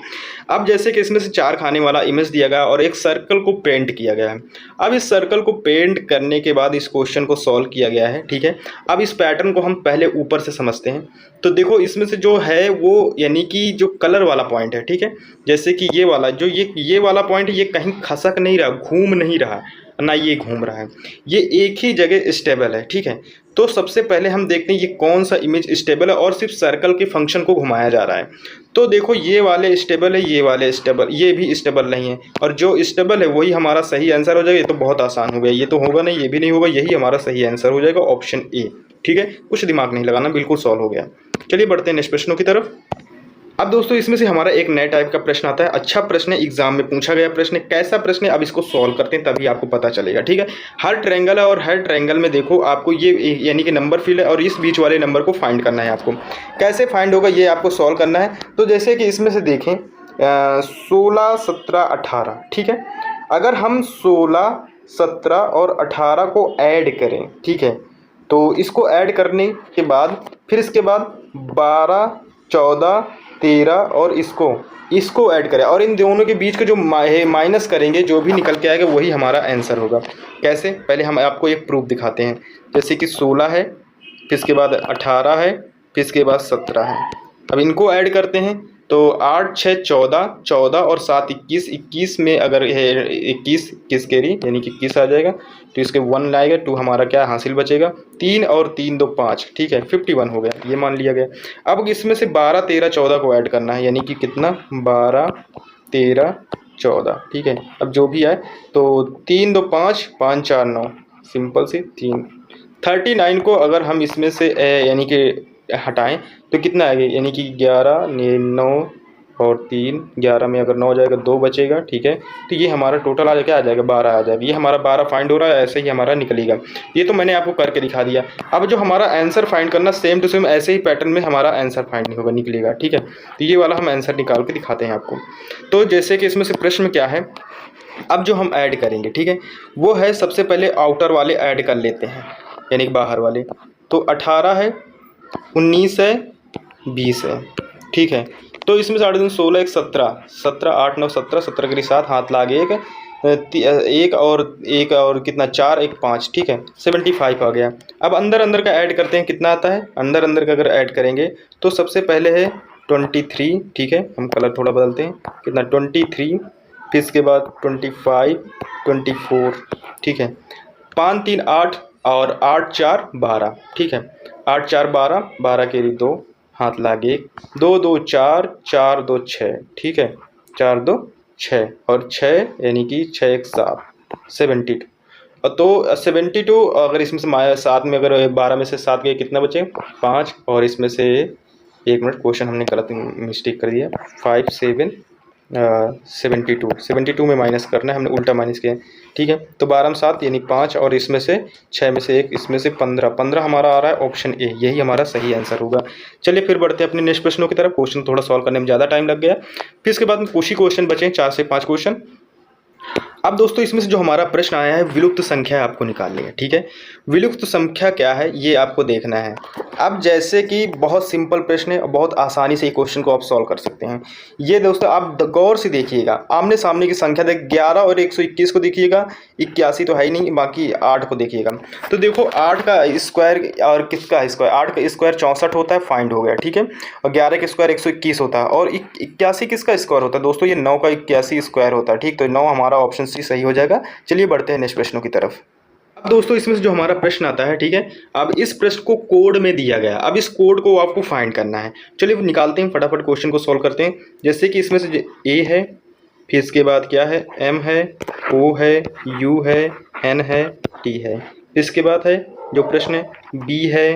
अब जैसे कि इसमें से 4 खाने वाला इमेज दिया गया और एक सर्कल को पेंट किया गया है। अब इस सर्कल को पेंट करने के बाद इस क्वेश्चन को सॉल्व किया गया है, ठीक है। अब इस पैटर्न को हम पहले ऊपर से समझते हैं। तो देखो इसमें से जो है वो यानी कि जो कलर वाला पॉइंट है, ठीक है। जैसे कि ये वाला जो ये वाला पॉइंट, ये कहीं खसक नहीं रहा, घूम नहीं रहा, ना ये घूम रहा है, ये एक ही जगह स्टेबल है, ठीक है। तो सबसे पहले हम देखते हैं ये कौन सा इमेज स्टेबल है और सिर्फ सर्कल के फंक्शन को घुमाया जा रहा है। तो देखो ये वाले स्टेबल है, ये वाले स्टेबल, ये भी स्टेबल नहीं है, और जो स्टेबल है वही हमारा सही आंसर हो जाएगा। ये तो बहुत आसान हो गया, ये तो होगा नहीं, ये भी नहीं होगा, यही हमारा सही आंसर हो जाएगा, ऑप्शन ए, ठीक है। कुछ दिमाग नहीं लगाना, बिल्कुल सॉल्व हो गया। चलिए बढ़ते हैं नेक्स्ट प्रश्नों की तरफ। अब दोस्तों इसमें से हमारा एक नए टाइप का प्रश्न आता है। अच्छा प्रश्न है, एग्जाम में पूछा गया प्रश्न है। कैसा प्रश्न है अब इसको सॉल्व करते हैं तभी आपको पता चलेगा, ठीक है। हर ट्रायंगल है और हर ट्रायंगल में देखो आपको ये यानी कि नंबर फील्ड है और इस बीच वाले नंबर को फाइंड करना है आपको। कैसे फाइंड होगा ये आपको सॉल्व करना है। तो जैसे कि इसमें से देखें 16, 17, 18, ठीक है। अगर हम 16, 17 और 18 को ऐड करें, ठीक है, तो इसको ऐड करने के बाद फिर इसके बाद 12, 14, 13 और इसको ऐड करें और इन दोनों के बीच का जो माइनस करेंगे, जो भी निकल के आएगा वही हमारा आंसर होगा। कैसे, पहले हम आपको एक प्रूफ दिखाते हैं। जैसे कि 16 है, फिर इसके बाद 18 है, फिर इसके बाद 17 है। अब इनको ऐड करते हैं तो 8, 6, 14, 14 और 7, 21, 21 में अगर है 21 कैरी यानी कि 21 आ जाएगा, तो इसके 1 लाएगा, 2 हमारा क्या हासिल बचेगा, 3 और 3, 2, 5, ठीक है, 51 हो गया, ये मान लिया गया। अब इसमें से 12, 13, 14 को ऐड करना है, यानी कि कितना, 12, 13, 14, ठीक है। अब जो भी आए तो 3, 2, 5, 5, 4, 9, सिंपल सी 3, 39 को अगर हम इसमें से यानी कि हटाएं तो कितना आएगा, यानी कि 11, 9 और 3, 11 में अगर 9 जाएगा 2 बचेगा, ठीक है। तो ये हमारा टोटल आ जाएगा, आ जाएगा 12 आ जाएगा। ये हमारा 12 फाइंड हो रहा है, ऐसे ही हमारा निकलेगा। ये तो मैंने आपको करके दिखा दिया। अब जो हमारा आंसर फाइंड करना सेम टू सेम ऐसे ही पैटर्न में हमारा आंसर फाइंड होगा, निकलेगा, ठीक है। तो ये वाला हम आंसर निकाल के दिखाते हैं आपको। तो जैसे कि इसमें से प्रश्न क्या है, अब जो हम ऐड करेंगे, ठीक है, वो है सबसे पहले आउटर वाले ऐड कर लेते हैं, यानी कि बाहर वाले। तो 18 है, 19 है, 20 है, ठीक है। तो इसमें 16, 16, 1, 17, 17, 8, 9, 17, 17 के 7 हाथ लागे एक और कितना, 4, 1, 5, ठीक है, 75 आ गया। अब अंदर का ऐड करते हैं, कितना आता है अंदर का अगर ऐड करेंगे तो सबसे पहले है 23, ठीक है। हम कलर थोड़ा बदलते हैं, कितना 23, फिर इसके बाद 25, 24, ठीक है। 5, 3, 8 और 8, 4, 12, ठीक है। 8, 4, 12, 12 के 2 हाथ लागे, 2, 2, 4, 4, 2, 6, ठीक है, 4, 2, 6 और 6 यानी कि 6, 1, 7, 72। तो 72 अगर इसमें से 7 में अगर 12 में से 7 गए कितना बचे, 5, और इसमें से 1 मिनट, क्वेश्चन हमने गलत मिस्टेक कर दिया, 5, 7, 72 में माइनस करना है, हमने उल्टा माइनस किया, ठीक है। तो 12 में 7 यानी 5 और इसमें से 6 में से 1, इसमें से 15 हमारा आ रहा है, ऑप्शन ए, यही हमारा सही आंसर होगा। चलिए फिर बढ़ते हैं अपने नेक्स्ट प्रश्नों की तरफ। क्वेश्चन थोड़ा सॉल्व करने में ज़्यादा टाइम लग गया, फिर इसके बाद में कुछ ही क्वेश्चन बचे, 4 से 5 क्वेश्चन। अब दोस्तों इसमें से जो हमारा प्रश्न आया है, विलुप्त संख्या आपको निकालनी है, ठीक है। विलुप्त संख्या क्या है ये आपको देखना है। अब जैसे कि बहुत सिंपल प्रश्न है और बहुत आसानी से ये क्वेश्चन को आप सॉल्व कर सकते हैं। ये दोस्तों आप गौर से देखिएगा, आमने सामने की संख्या देख, 11 और 121 को देखिएगा, 81 तो है ही नहीं, बाकी 8 को देखिएगा। तो देखो 8 का स्क्वायर और किसका स्क्वायर, 8 का स्क्वायर 64 होता है, फाइंड हो गया, ठीक है। और 11 का स्क्वायर 121 होता है, और 81 किसका स्क्वायर होता है दोस्तों, ये 9 का 81 स्क्वायर होता है, ठीक। तो 9 हमारा ऑप्शन सी सही हो जाएगा। चलिए बढ़ते हैं नेक्स्ट प्रश्नों की तरफ। अब दोस्तों इसमें से जो हमारा प्रश्न आता है, ठीक है, अब इस प्रश्न को कोड में दिया गया, अब इस कोड को आपको फाइंड करना है। चलिए निकालते हैं, फटाफट क्वेश्चन को सॉल्व करते हैं। जैसे कि इसमें से ए है, फिर इसके बाद क्या है, एम है, ओ है, यू है, एन है, टी है। इसके बाद है जो प्रश्न है, बी है,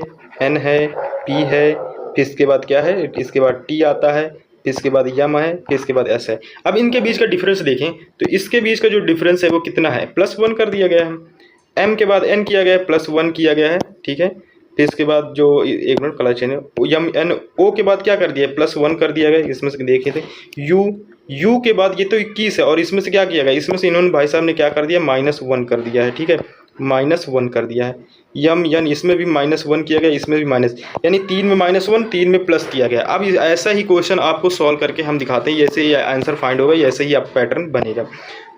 एन है, पी है, फिर इसके बाद क्या है, इसके बाद टी आता है, इसके बाद यम है, फिर इसके बाद एस है। अब इनके बीच का डिफरेंस देखें तो इसके बीच का जो डिफरेंस है वो कितना है, +1 कर दिया गया है। एम के बाद एन किया गया है, +1 किया गया है, ठीक है। फिर इसके बाद जो, एक मिनट कलर चेंज है, यम एन ओ के बाद क्या कर दिया है, +1 कर दिया गया। इसमें से देखे थे यू के बाद ये तो 21 है, और इसमें से क्या किया गया, इसमें से इन्होंने भाई साहब ने क्या कर दिया, -1 कर दिया है, ठीक है। -1 कर दिया है। यम यन इसमें भी -1 किया गया, इसमें भी माइनस, यानी 3 में -1 3 में प्लस किया गया। अब ऐसा ही क्वेश्चन आपको सॉल्व करके हम दिखाते हैं, जैसे ही आंसर फाइंड होगा ऐसे ही आप पैटर्न बनेगा।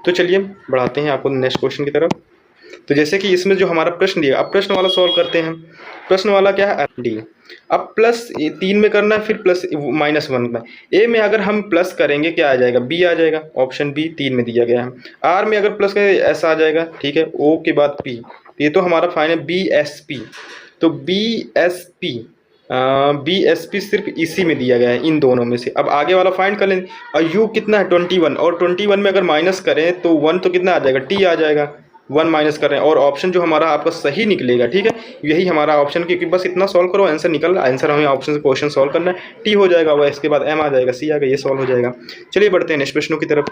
तो चलिए बढ़ाते हैं आपको नेक्स्ट क्वेश्चन की तरफ। तो जैसे कि इसमें जो हमारा प्रश्न दिया, अब प्रश्न वाला सॉल्व करते हैं। प्रश्न वाला क्या है, डी। अब प्लस 3 में करना है, फिर प्लस -1 में। ए में अगर हम प्लस करेंगे क्या आ जाएगा, बी आ जाएगा, ऑप्शन बी 3 में दिया गया है। आर में अगर प्लस करें ऐसा आ जाएगा, ठीक है। ओ के बाद पी, ये तो हमारा फाइनल बी एस पी। तो बी एस पी सिर्फ इसी में दिया गया है, इन दोनों में से। अब आगे वाला फाइंड कर लें। और यू कितना है 21, और 21 में अगर माइनस करें तो 1 तो कितना आ जाएगा, टी आ जाएगा। 1 माइनस कर रहे हैं और ऑप्शन जो हमारा आपका सही निकलेगा, ठीक है, यही हमारा ऑप्शन, क्योंकि बस इतना सॉल्व करो आंसर निकल रहा है। आंसर हमें ऑप्शन से क्वेश्चन सॉल्व करना है, टी हो जाएगा वह, इसके बाद एम आ जाएगा, सी आ गया, ये सॉल्व हो जाएगा। चलिए बढ़ते हैं नेक्स्ट प्रश्नों की तरफ।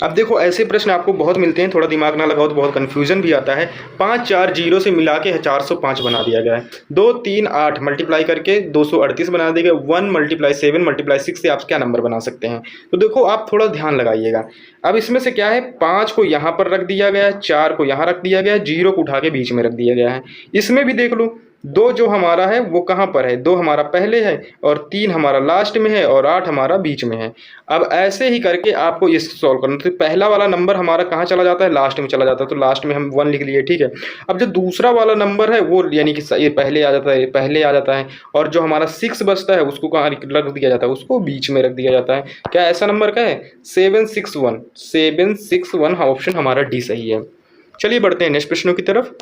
अब देखो ऐसे प्रश्न आपको बहुत मिलते हैं, थोड़ा दिमाग ना लगाओ तो बहुत कन्फ्यूजन भी आता है। 5 4 जीरो से मिला के 405 बना दिया गया है। 2 3 8 मल्टीप्लाई करके 238 बना दिया गया। 1 × 7 × 6 से आप क्या नंबर बना सकते हैं। तो देखो आप थोड़ा ध्यान लगाइएगा। अब इसमें से क्या है, 5 को यहाँ पर रख दिया गया है, 4 को यहाँ रख दिया गया है, 0 को उठा के बीच में रख दिया गया है। इसमें भी देख लो, 2 जो हमारा है वो कहाँ पर है, 2 हमारा पहले है और 3 हमारा लास्ट में है और 8 हमारा बीच में है। अब ऐसे ही करके आपको ये सॉल्व करना। तो पहला वाला नंबर हमारा कहाँ चला जाता है, लास्ट में चला जाता है, तो लास्ट में हम 1 लिख लिए, ठीक है। अब जो दूसरा वाला नंबर है वो यानी कि ये पहले आ जाता है, और जो हमारा 6 बचता है उसको कहाँ रख दिया जाता है, उसको बीच में रख दिया जाता है। क्या ऐसा नंबर का है, 761। हाँ, ऑप्शन हमारा डी सही है। चलिए बढ़ते हैं नेक्स्ट प्रश्नों की तरफ।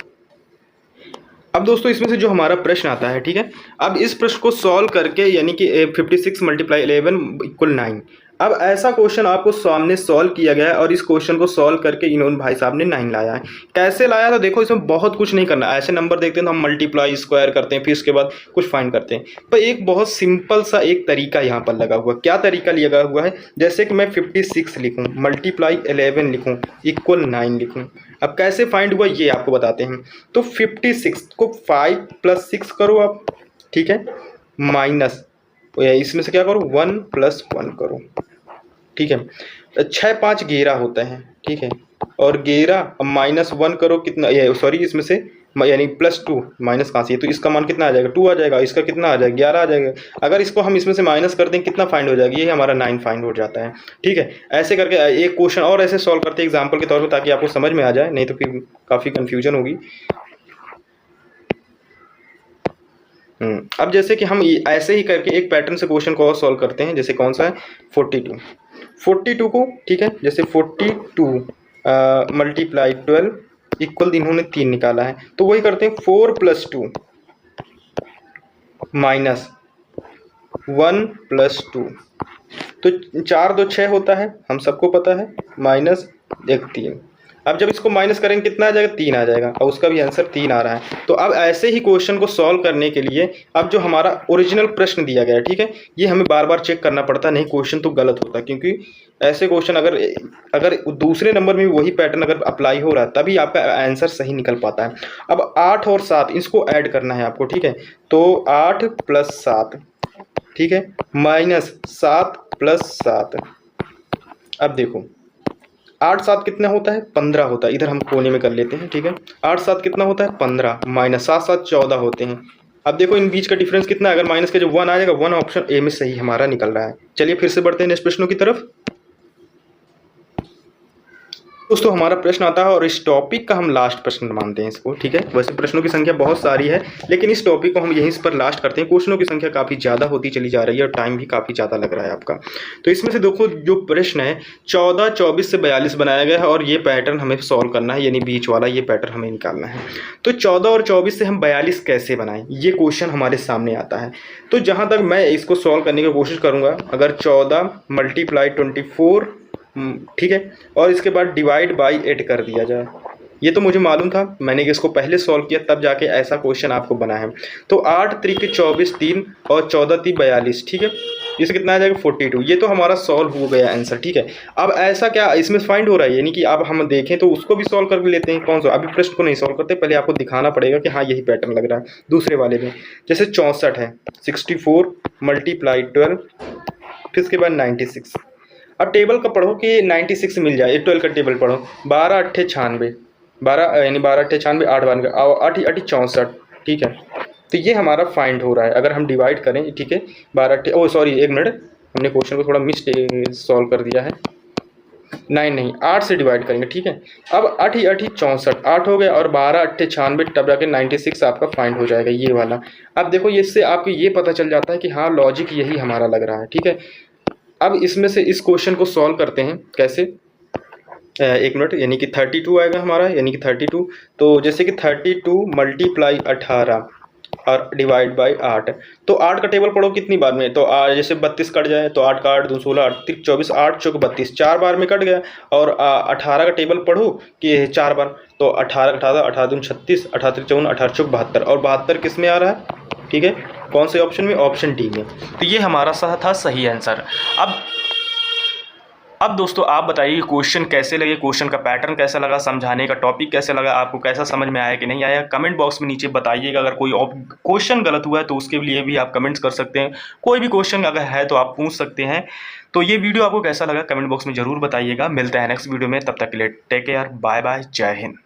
अब दोस्तों इसमें से जो हमारा प्रश्न आता है, ठीक है, अब इस प्रश्न को सॉल्व करके, यानी कि 56 × 11 = 9। अब ऐसा क्वेश्चन आपको सामने सॉल्व किया गया है और इस क्वेश्चन को सॉल्व करके इन्होंने भाई साहब ने 9 लाया है। कैसे लाया, तो देखो इसमें बहुत कुछ नहीं करना। ऐसे नंबर देखते हैं तो हम मल्टीप्लाई स्क्वायर करते हैं, फिर उसके बाद कुछ फाइंड करते हैं। पर एक बहुत सिंपल सा एक तरीका यहाँ पर लगा हुआ। क्या तरीका लिया हुआ है, जैसे कि मैं 56 लिखूँ, मल्टीप्लाई 11 लिखूँ, = 9 लिखूँ। अब कैसे फाइंड हुआ ये आपको बताते हैं। तो 56 को 5 + 6 करो आप, ठीक है, माइनस इसमें से क्या करो, 1 + 1 करो, ठीक है। 6 5 11 होता है, ठीक है, और 11 -1 करो, कितना, सॉरी इसमें से यानी +2 माइनस कहाँ से, तो इसका मान कितना आ जाएगा, 2 आ जाएगा, इसका कितना आ जाएगा, 11 आ जाएगा। अगर इसको हम इसमें से माइनस कर दें कितना फाइंड हो जाएगा, ये हमारा 9 फाइंड हो जाता है, ठीक है। ऐसे करके एक क्वेश्चन और ऐसे सॉल्व करते हैं एग्जाम्पल के तौर पर, ताकि आपको समझ में आ जाए, नहीं तो फिर काफ़ी कन्फ्यूजन होगी। अब जैसे कि हम ऐसे ही करके एक पैटर्न से क्वेश्चन को और सॉल्व करते हैं, जैसे कौन सा है, 42 को, ठीक है, जैसे 42 × 12 = इन्होंने 3 निकाला है, तो वही करते हैं, 4 + 2 -1 + 2, तो 4 2 6 होता है, हम सबको पता है, -1 3। अब जब इसको माइनस करेंगे कितना आ जाएगा, 3 आ जाएगा, और उसका भी आंसर 3 आ रहा है। तो अब ऐसे ही क्वेश्चन को सॉल्व करने के लिए अब जो हमारा ओरिजिनल प्रश्न दिया गया है, ठीक है, ये हमें बार बार चेक करना पड़ता, नहीं क्वेश्चन तो गलत होता, क्योंकि ऐसे क्वेश्चन अगर दूसरे नंबर में भी वही पैटर्न अगर अप्लाई हो रहा है तभी आपका आंसर सही निकल पाता है। अब 8 और 7 इसको ऐड करना है आपको, ठीक है, तो 8 + 7, ठीक है, -7 + 7। अब देखो 8 7 कितना होता है, 15 होता है। इधर हम कोने में कर लेते हैं, ठीक है, 8 7 कितना होता है, 15, -7 7 14 होते हैं। अब देखो इन बीच का डिफरेंस कितना है, अगर माइनस के जो 1 आ जाएगा, 1 ऑप्शन ए में सही हमारा निकल रहा है। चलिए फिर से बढ़ते हैं नेक्स्ट प्रश्नों की तरफ। दोस्तों हमारा प्रश्न आता है और इस टॉपिक का हम लास्ट प्रश्न मानते हैं इसको, ठीक है। वैसे प्रश्नों की संख्या बहुत सारी है, लेकिन इस टॉपिक को हम यहीं पर लास्ट करते हैं। क्वेश्चनों की संख्या काफ़ी ज़्यादा होती चली जा रही है और टाइम भी काफ़ी ज़्यादा लग रहा है आपका। तो इसमें से देखो जो प्रश्न है 14 24 से 42 बनाया गया है और ये पैटर्न हमें सॉल्व करना है, यानी बीच वाला ये पैटर्न हमें निकालना है। तो 14 और 24 से हम 42 कैसे बनाएं, ये क्वेश्चन हमारे सामने आता है। तो जहाँ तक मैं इसको सॉल्व करने की कोशिश करूँगा, अगर 14 × 24, ठीक है, और इसके बाद डिवाइड बाई 8 कर दिया जाए, ये तो मुझे मालूम था, मैंने इसको पहले सॉल्व किया तब जाके ऐसा क्वेश्चन आपको बना है। तो 8 3 24 3 और 14 3 42, ठीक है, इससे कितना आ जाएगा 42। ये तो हमारा सॉल्व हो गया आंसर, ठीक है। अब ऐसा क्या इसमें फाइंड हो रहा है, यानी कि अब हम देखें तो उसको भी सॉल्व कर लेते हैं। कौन सा, अभी प्रश्न को नहीं सॉल्व करते, पहले आपको दिखाना पड़ेगा कि हाँ यही पैटर्न लग रहा है दूसरे वाले में। जैसे 64 है, 64 × 12, फिर उसके बाद 96। अब टेबल का पढ़ो कि 96 मिल जाए, 12 का टेबल पढ़ो, 12 8 96, 12 यानी 12 8 96 8 12 और 8 8 64, ठीक है। तो ये हमारा फाइंड हो रहा है अगर हम डिवाइड करें, ठीक है। 12 8 सॉरी 1 मिनट, हमने क्वेश्चन को थोड़ा मिस सॉल्व कर दिया है। 9 नहीं 8 से डिवाइड करेंगे, ठीक है। अब 8 8 64 8 हो गए और 12 8 96 तब जाके 96 आपका फाइंड हो जाएगा ये वाला। अब देखो इससे आपको ये पता चल जाता है कि हाँ लॉजिक यही हमारा लग रहा है, ठीक है। अब इसमें से इस क्वेश्चन को सॉल्व करते हैं कैसे, 1 मिनट, यानी कि 32 आएगा हमारा, यानी कि 32। तो जैसे कि 32 मल्टीप्लाई 18 और डिवाइड बाई 8, तो 8 का टेबल पढ़ो कितनी बार में, तो जैसे 32 कट जाए तो 8 का 8 2 16 8 3 24 8 चौक 32 4 बार में कट गया। और 18 का टेबल पढ़ो कि 4 बार, तो 18 18 18 दून 36 18 3 54 18 चौक 72, और 72 किस में आ रहा है, ठीक है, कौन से ऑप्शन में, ऑप्शन डी में। तो ये हमारा था सही आंसर। अब दोस्तों आप बताइए क्वेश्चन कैसे लगे, क्वेश्चन का पैटर्न कैसा लगा, समझाने का टॉपिक कैसे लगा, आपको कैसा समझ में आया कि नहीं आया, कमेंट बॉक्स में नीचे बताइएगा। अगर कोई क्वेश्चन गलत हुआ है तो उसके लिए भी आप कमेंट्स कर सकते हैं, कोई भी क्वेश्चन अगर है तो आप पूछ सकते हैं। तो ये वीडियो आपको कैसा लगा कमेंट बॉक्स में ज़रूर बताइएगा। मिलते हैं नेक्स्ट वीडियो में, तब तक के लिए टेक केयर, बाय बाय, जय हिंद।